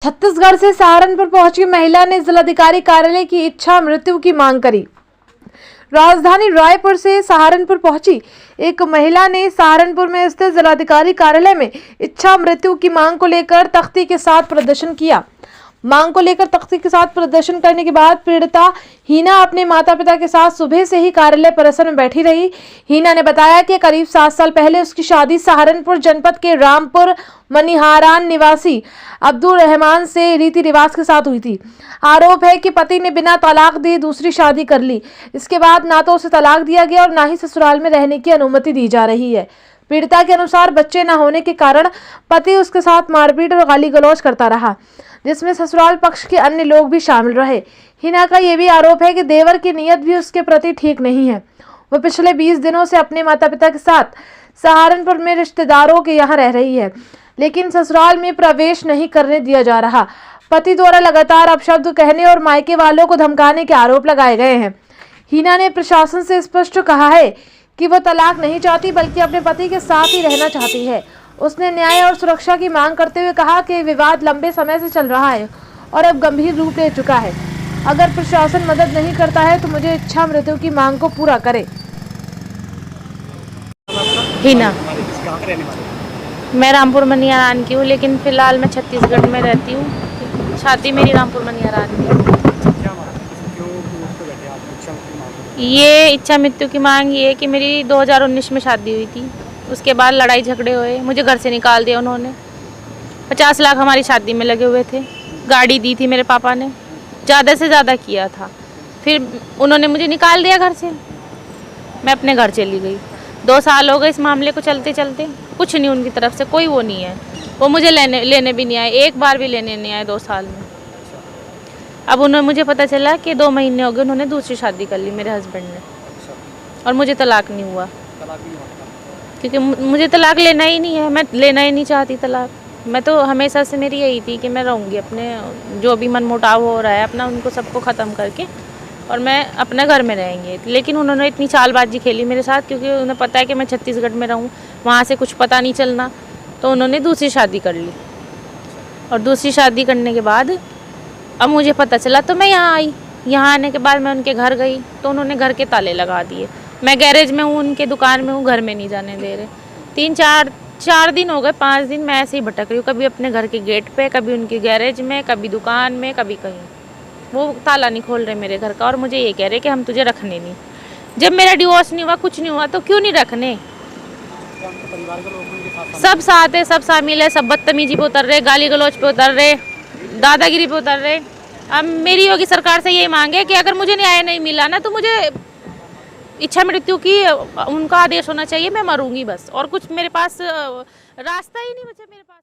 छत्तीसगढ़ से सहारनपुर पहुंची महिला ने जिलाधिकारी कार्यालय की इच्छा मृत्यु की मांग करी। राजधानी रायपुर से सहारनपुर पहुंची एक महिला ने सहारनपुर में स्थित जिलाधिकारी कार्यालय में इच्छा मृत्यु की मांग को लेकर तख्ती के साथ प्रदर्शन किया। मांग को लेकर तख्ती के साथ प्रदर्शन करने के बाद पीड़िता हीना अपने माता पिता के साथ सुबह से ही कार्यालय परिसर में बैठी रही। हीना ने बताया कि करीब 7 साल पहले उसकी शादी सहारनपुर जनपद के रामपुर मनिहारान निवासी अब्दुल रहमान से रीति रिवाज के साथ हुई थी। आरोप है कि पति ने बिना तलाक दिए दूसरी शादी कर ली। इसके बाद ना तो उसे तलाक दिया गया और ना ही ससुराल में रहने की अनुमति दी जा रही है। पीड़िता के अनुसार बच्चे न होने के कारण पति उसके साथ मारपीट और गाली गलौज करता रहा, जिसमें ससुराल पक्ष के अन्य लोग भी शामिल रहे। हिना का यह भी आरोप है कि देवर की नीयत भी उसके प्रति ठीक नहीं है। वह पिछले 20 दिनों से अपने माता पिता के साथ सहारनपुर में रिश्तेदारों के यहाँ रह रही है, लेकिन ससुराल में प्रवेश नहीं करने दिया जा रहा। पति द्वारा लगातार अपशब्द कहने और मायके वालों को धमकाने के आरोप लगाए गए हैं। हिना ने प्रशासन से स्पष्ट कहा है कि वो तलाक नहीं चाहती, बल्कि अपने पति के साथ ही रहना चाहती है। उसने न्याय और सुरक्षा की मांग करते हुए कहा कि विवाद लंबे समय से चल रहा है और अब गंभीर रूप ले चुका है। अगर प्रशासन मदद नहीं करता है तो मुझे इच्छा मृत्यु की मांग को पूरा करे। हिना, मैं रामपुर मनिहारान की हूँ, लेकिन फिलहाल मैं छत्तीसगढ़ में रहती हूँ। शादी मेरी रामपुर मनिहारान की है। ये इच्छा मृत्यु की मांग ये है कि मेरी 2019 में शादी हुई थी। उसके बाद लड़ाई झगड़े हुए, मुझे घर से निकाल दिया उन्होंने। 50 लाख हमारी शादी में लगे हुए थे। गाड़ी दी थी मेरे पापा ने, ज़्यादा से ज़्यादा किया था। फिर उन्होंने मुझे निकाल दिया घर से। मैं अपने घर चली गई। 2 साल हो गए इस मामले को चलते चलते। कुछ नहीं उनकी तरफ से, कोई वो नहीं है। वो मुझे लेने भी नहीं आए, एक बार भी लेने नहीं आए 2 साल में। अब उन्हें मुझे पता चला कि 2 महीने हो गए उन्होंने दूसरी शादी कर ली मेरे हस्बैंड ने, और मुझे तलाक नहीं हुआ, क्योंकि मुझे तलाक लेना ही नहीं है। मैं लेना ही नहीं चाहती तलाक। मैं तो हमेशा से मेरी यही थी कि मैं रहूँगी अपने, जो भी मनमुटाव हो रहा है अपना उनको सबको ख़त्म करके, और मैं अपने घर में रहेंगे। लेकिन उन्होंने इतनी चालबाजी खेली मेरे साथ, क्योंकि उन्हें पता है कि मैं छत्तीसगढ़ में रहूँ, वहाँ से कुछ पता नहीं चलना। तो उन्होंने दूसरी शादी कर ली, और दूसरी शादी करने के बाद अब मुझे पता चला तो मैं यहाँ आई। यहाँ आने के बाद मैं उनके घर गई तो उन्होंने घर के ताले लगा दिए। मैं गैरेज में हूँ, उनके दुकान में हूँ, घर में नहीं जाने दे रहे। 3-4 दिन हो गए, 5 दिन मैं ऐसे ही भटक रही हूँ, कभी अपने घर के गेट पे, कभी उनके गैरेज में, कभी दुकान में, कभी कहीं। वो ताला नहीं खोल रहे मेरे घर का, और मुझे ये कह रहे कि हम तुझे रखने नहीं। जब मेरा डिवोर्स नहीं हुआ, कुछ नहीं हुआ, तो क्यों नहीं रखने? सब साथ है, सब शामिल है, सब बदतमीजी पे उतर रहे, गाली गलौज पे उतर रहे, दादागिरी पे उतर रहे। अब मेरी योगी सरकार से यही मांग है कि अगर मुझे न्याय नहीं मिला ना, तो मुझे इच्छा मृत्यु की उनका आदेश होना चाहिए। मैं मरूंगी बस, और कुछ मेरे पास रास्ता ही नहीं बचा मेरे पास।